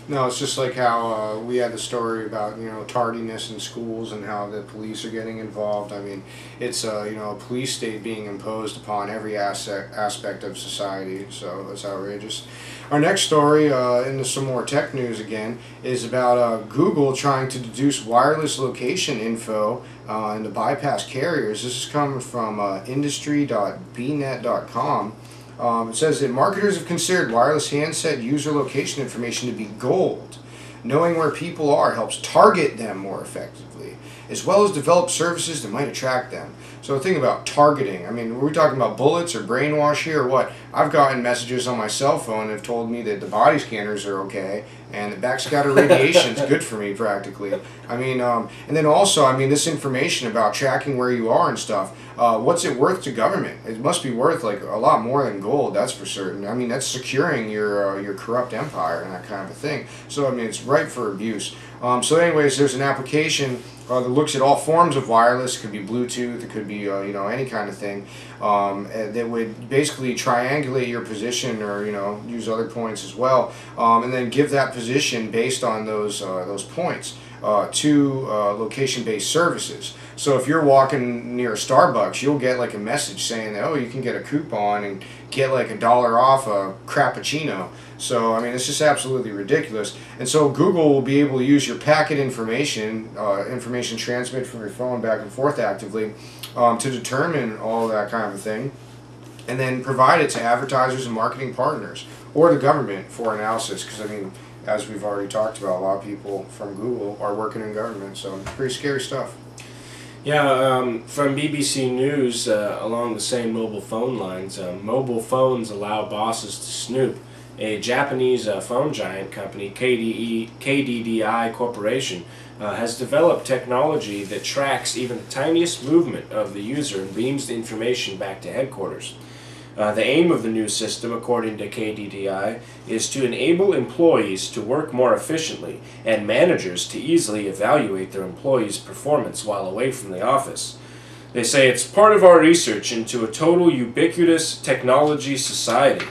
No, it's just like how we had the story about, tardiness in schools and how the police are getting involved. I mean, it's a police state being imposed upon every aspect of society. So it's outrageous. Our next story, into some more tech news again, is about Google trying to deduce wireless location info and to bypass carriers. This is coming from industry.bnet.com. It says that marketers have considered wireless handset user location information to be gold. Knowing where people are helps target them more effectively, as well as develop services that might attract them. So think about targeting. I mean, were we talking about bullets or brainwash here or what? I've gotten messages on my cell phone that have told me that the body scanners are okay and that backscatter radiation is good for me practically. I mean, and then also, I mean, this information about tracking where you are and stuff, what's it worth to government? It must be worth like a lot more than gold, that's for certain. I mean, that's securing your corrupt empire and that kind of a thing. So, I mean, it's ripe for abuse. So anyways, there's an application that looks at all forms of wireless. It could be Bluetooth, it could be any kind of thing that would basically triangulate your position or use other points as well, and then give that position based on those points to location-based services. So if you're walking near a Starbucks, you'll get like a message saying that, oh, you can get a coupon and get like $1 off a Crappuccino. So I mean, it's just absolutely ridiculous. And so Google will be able to use your packet information transmit from your phone back and forth actively to determine all that kind of a thing, and then provide it to advertisers and marketing partners or the government for analysis. Because I mean, as we've already talked about, a lot of people from Google are working in government, so it's pretty scary stuff. Yeah, from BBC News, along the same mobile phone lines, mobile phones allow bosses to snoop. A Japanese phone giant company, KDDI Corporation, has developed technology that tracks even the tiniest movement of the user and beams the information back to headquarters. The aim of the new system, according to KDDI, is to enable employees to work more efficiently and managers to easily evaluate their employees' performance while away from the office. They say it's part of our research into a total ubiquitous technology society.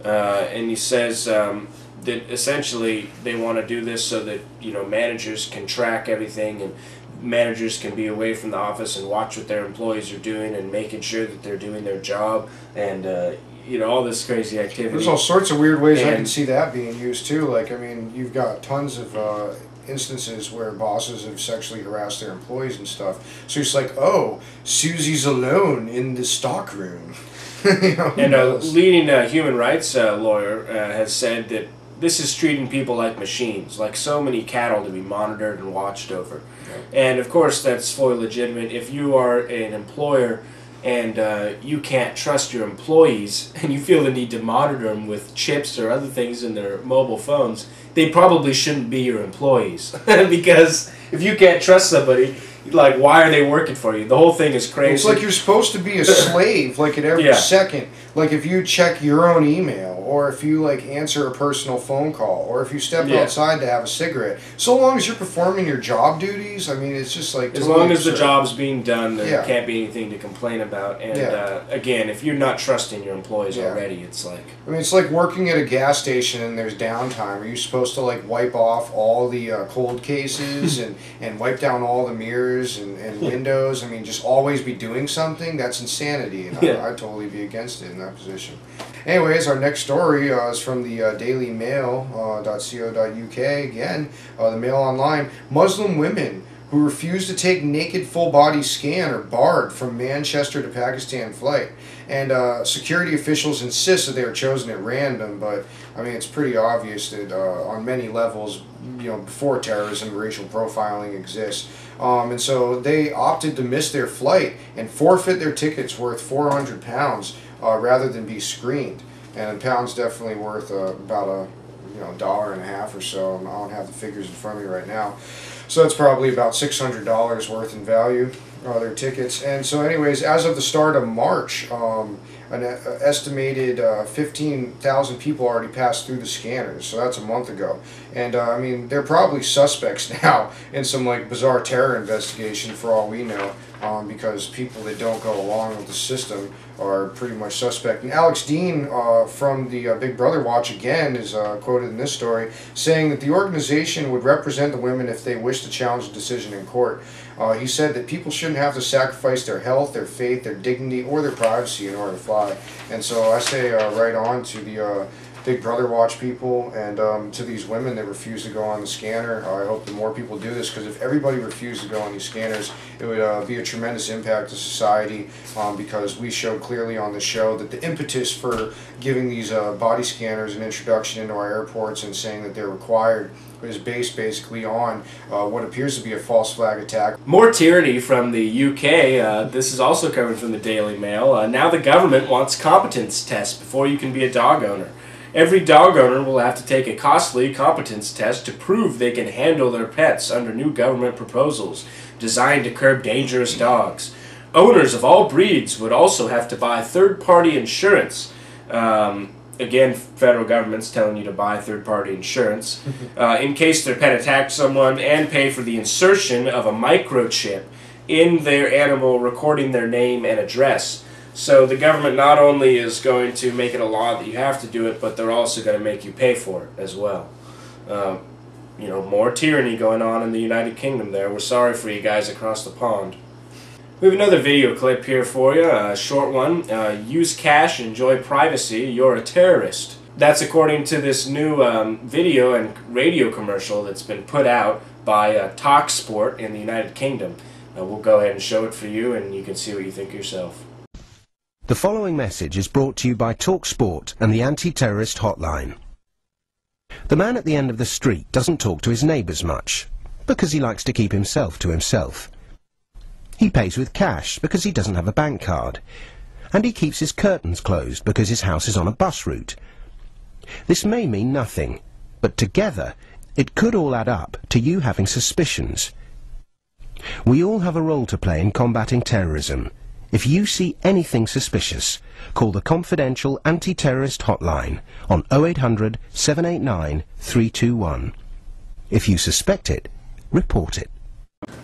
And he says that essentially they want to do this so that managers can track everything and managers can be away from the office and watch what their employees are doing and making sure that they're doing their job and all this crazy activity. There's all sorts of weird ways I can see that being used too. Like, I mean, you've got tons of instances where bosses have sexually harassed their employees and stuff. So it's like, oh, Susie's alone in the stockroom. And a leading human rights lawyer has said that this is treating people like machines, like so many cattle to be monitored and watched over. And of course that's fully legitimate. If you are an employer and you can't trust your employees and you feel the need to monitor them with chips or other things in their mobile phones, they probably shouldn't be your employees. Because if you can't trust somebody, like, why are they working for you? The whole thing is crazy. It's like you're supposed to be a slave, like, at every second. Like, if you check your own email, or if you, like, answer a personal phone call, or if you step outside to have a cigarette. So long as you're performing your job duties, I mean, it's just, like, as long as the job's being done, there can't be anything to complain about. And, again, if you're not trusting your employees already, it's like... I mean, it's like working at a gas station and there's downtime. Are you supposed to, like, wipe off all the cold cases and wipe down all the mirrors and windows? I mean, just always be doing something? That's insanity, and I'd totally be against it in that position. Anyways, our next story is from the dailymail.co.uk. Again, the Mail Online. Muslim women who refuse to take naked full-body scan are barred from Manchester to Pakistan flight. And security officials insist that they are chosen at random, but I mean, it's pretty obvious that on many levels, before terrorism, racial profiling exists. And so they opted to miss their flight and forfeit their tickets worth £400 rather than be screened. And pounds definitely worth about a $1.50 or so. I don't have the figures in front of me right now. So that's probably about $600 worth in value, their tickets. And so anyways, as of the start of March, an estimated 15,000 people already passed through the scanners, so that's a month ago. And I mean, they're probably suspects now in some like bizarre terror investigation for all we know, because people that don't go along with the system are pretty much suspect. And Alex Dean from the Big Brother Watch again is quoted in this story saying that the organization would represent the women if they wish to challenge the decision in court. He said that people shouldn't have to sacrifice their health, their faith, their dignity, or their privacy in order to fly. And so I say right on to the Big Brother Watch people and to these women that refuse to go on the scanner. I hope that more people do this, because if everybody refused to go on these scanners, it would be a tremendous impact to society, because we showed clearly on the show that the impetus for giving these body scanners an introduction into our airports and saying that they're required is based basically on what appears to be a false flag attack. More tyranny from the UK. This is also coming from the Daily Mail. Now the government wants competence tests before you can be a dog owner. Every dog owner will have to take a costly competence test to prove they can handle their pets under new government proposals designed to curb dangerous dogs. Owners of all breeds would also have to buy third-party insurance. Again, federal government's telling you to buy third-party insurance in case their pet attacked someone, and pay for the insertion of a microchip in their animal recording their name and address. So the government not only is going to make it a law that you have to do it, but they're also going to make you pay for it as well. You know, more tyranny going on in the United Kingdom there. We're sorry for you guys across the pond. We have another video clip here for you, a short one. Use cash, enjoy privacy, you're a terrorist. That's according to this new video and radio commercial that's been put out by TalkSport in the United Kingdom. We'll go ahead and show it for you, and you can see what you think yourself. The following message is brought to you by TalkSport and the anti-terrorist hotline. The man at the end of the street doesn't talk to his neighbours much, because he likes to keep himself to himself. He pays with cash because he doesn't have a bank card, and he keeps his curtains closed because his house is on a bus route. This may mean nothing, but together it could all add up to you having suspicions. We all have a role to play in combating terrorism. If you see anything suspicious, call the confidential anti-terrorist hotline on 0800 789 321. If you suspect it, report it.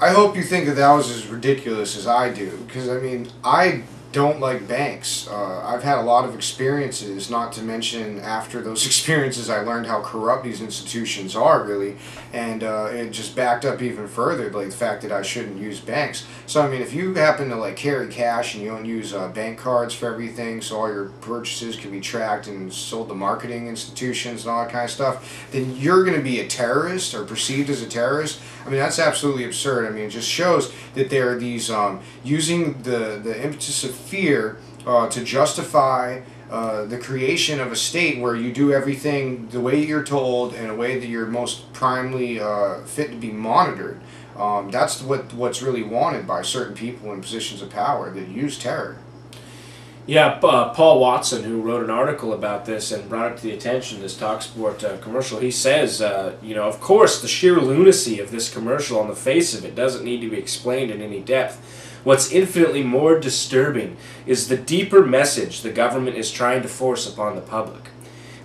I hope you think that that was as ridiculous as I do, because I mean, I don't like banks. I've had a lot of experiences, not to mention after those experiences I learned how corrupt these institutions are, really, and it just backed up even further, like the fact that I shouldn't use banks. So I mean, if you happen to like carry cash and you don't use bank cards for everything, so all your purchases can be tracked and sold to marketing institutions and all that kind of stuff, then you're going to be a terrorist or perceived as a terrorist. I mean, that's absolutely absurd. I mean, it just shows that there are these using the impetus of fear to justify the creation of a state where you do everything the way you're told in a way that you're most primarily fit to be monitored. That's what's really wanted by certain people in positions of power that use terror. Yeah, Paul Watson, who wrote an article about this and brought it to the attention of this TalkSport commercial, he says, you know, of course, the sheer lunacy of this commercial on the face of it doesn't need to be explained in any depth. What's infinitely more disturbing is the deeper message the government is trying to force upon the public.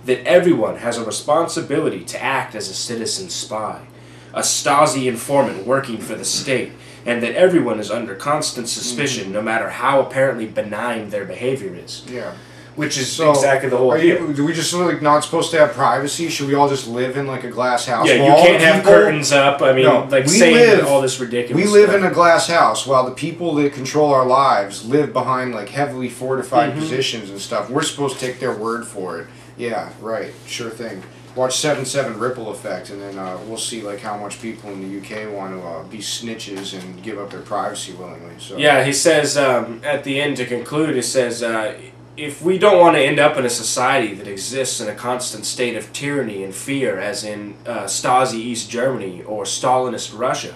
That everyone has a responsibility to act as a citizen spy, a Stasi informant working for the state, and that everyone is under constant suspicion, no matter how apparently benign their behavior is. Yeah. Which is exactly the whole deal. Do we just like not supposed to have privacy? Should we all just live in like a glass house? Yeah, you can't have curtains up. I mean, no, like saying all this ridiculous We live in a glass house while the people that control our lives live behind like heavily fortified positions and stuff. We're supposed to take their word for it. Yeah, right. Sure thing. Watch 7/7 Ripple Effect, and then we'll see like how much people in the UK want to be snitches and give up their privacy willingly. So yeah, he says at the end to conclude, he says, if we don't want to end up in a society that exists in a constant state of tyranny and fear, as in Stasi East Germany or Stalinist Russia,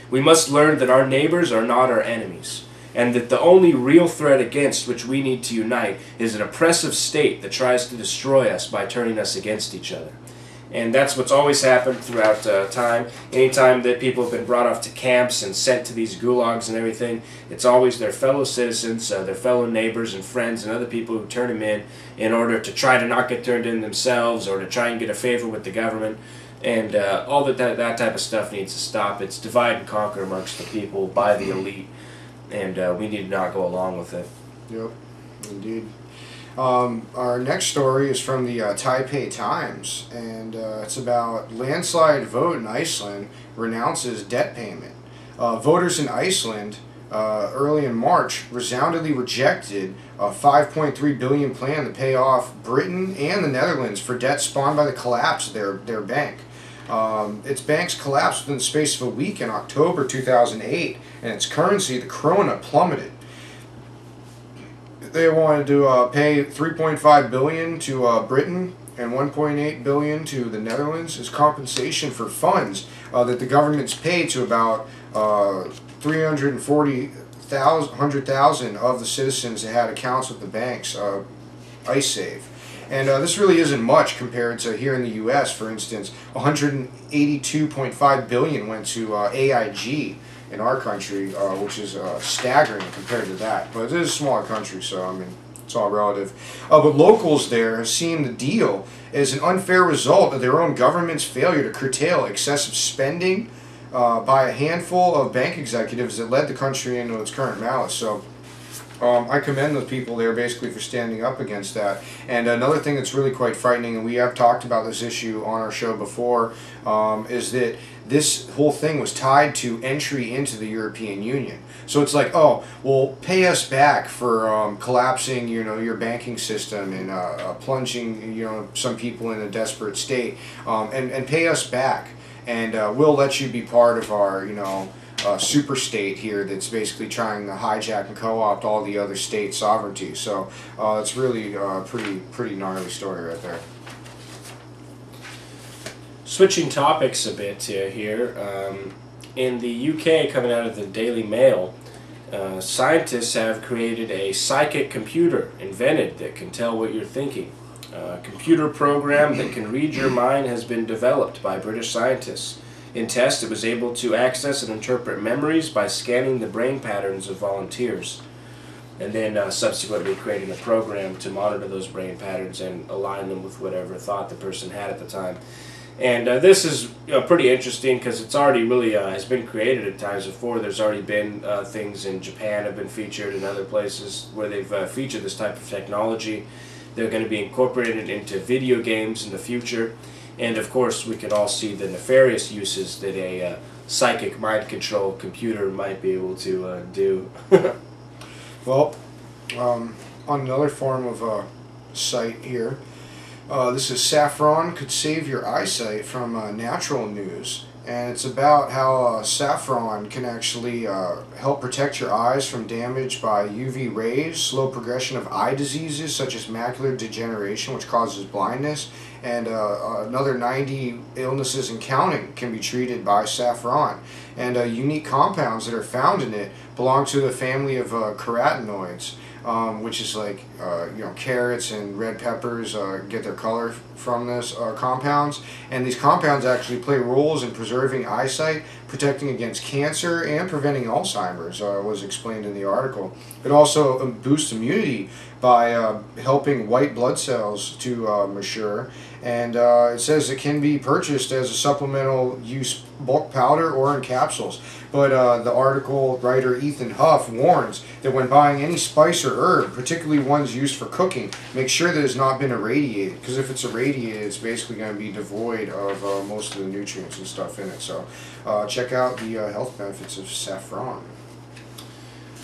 we must learn that our neighbors are not our enemies, and that the only real threat against which we need to unite is an oppressive state that tries to destroy us by turning us against each other. And that's what's always happened throughout time. Anytime that people have been brought off to camps and sent to these gulags and everything, it's always their fellow citizens, their fellow neighbors and friends and other people who turn them in order to try to not get turned in themselves or to try and get a favor with the government. And all that type of stuff needs to stop. It's divide and conquer amongst the people by the elite, and we need to not go along with it. Yep, indeed. Our next story is from the Taipei Times, and it's about landslide vote in Iceland renounces debt payment. Voters in Iceland early in March resoundingly rejected a 5.3 billion plan to pay off Britain and the Netherlands for debt spawned by the collapse of their bank. Its banks collapsed within the space of a week in October 2008, and its currency, the krona, plummeted. They wanted to pay 3.5 billion to Britain and 1.8 billion to the Netherlands as compensation for funds that the government's paid to about 340,000 of the citizens that had accounts with the banks, IceSave. And this really isn't much compared to here in the U.S. For instance, 182.5 billion went to AIG in our country, which is staggering compared to that. But it is a smaller country, so I mean, it's all relative. But locals there have seen the deal as an unfair result of their own government's failure to curtail excessive spending by a handful of bank executives that led the country into its current malice. So I commend those people there basically for standing up against that. And another thing that's really quite frightening, and we have talked about this issue on our show before, is that this whole thing was tied to entry into the European Union. So it's like, oh, well, pay us back for collapsing, your banking system and plunging, some people in a desperate state, and pay us back, and we'll let you be part of our, super state here that's basically trying to hijack and co-opt all the other state sovereignty. So it's really a pretty gnarly story right there. Switching topics a bit here, in the UK, coming out of the Daily Mail, scientists have created a psychic computer invented that can tell what you're thinking. A computer program that can read your mind has been developed by British scientists. In test, it was able to access and interpret memories by scanning the brain patterns of volunteers, and then subsequently creating a program to monitor those brain patterns and align them with whatever thought the person had at the time. And this is pretty interesting because it's already really has been created at times before. There's already been things in Japan have been featured in other places where they've featured this type of technology. They're going to be incorporated into video games in the future. And of course, we can all see the nefarious uses that a psychic mind control computer might be able to do. Well, on another form of site here, this is Saffron Could Save Your Eyesight from Natural News. And it's about how saffron can actually help protect your eyes from damage by UV rays, slow progression of eye diseases such as macular degeneration, which causes blindness, and another 90 illnesses and counting can be treated by saffron. And unique compounds that are found in it belong to the family of carotenoids, which is like carrots and red peppers get their color from this compounds, and these compounds actually play roles in preserving eyesight, protecting against cancer, and preventing Alzheimer's, was explained in the article. It also boosts immunity by helping white blood cells to mature, and it says it can be purchased as a supplemental use bulk powder or in capsules. But the article writer Ethan Huff warns that when buying any spice or herb, particularly ones used for cooking, make sure that it's not been irradiated, because if it's irradiated, it's basically going to be devoid of most of the nutrients and stuff in it. So check out the health benefits of saffron.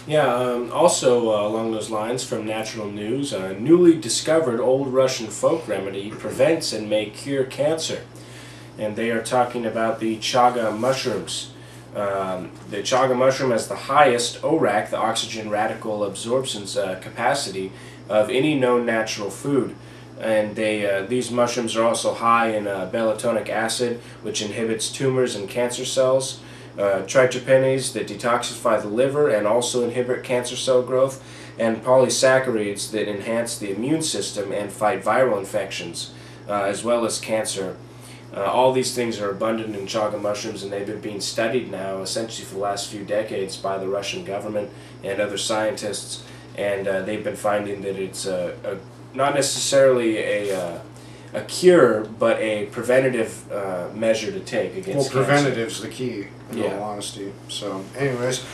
Yeah, also along those lines from Natural News, a newly discovered old Russian folk remedy prevents and may cure cancer. And they are talking about the chaga mushrooms. The chaga mushroom has the highest ORAC, the oxygen radical absorption capacity, of any known natural food. And these mushrooms are also high in bellatonic acid, which inhibits tumors and cancer cells, triterpenes that detoxify the liver and also inhibit cancer cell growth, and polysaccharides that enhance the immune system and fight viral infections, as well as cancer. All these things are abundant in chaga mushrooms, and they've been being studied now essentially for the last few decades by the Russian government and other scientists, and they've been finding that it's not necessarily a cure, but a preventative measure to take against Well, cancer. preventative's the key, in all honesty. So, anyways,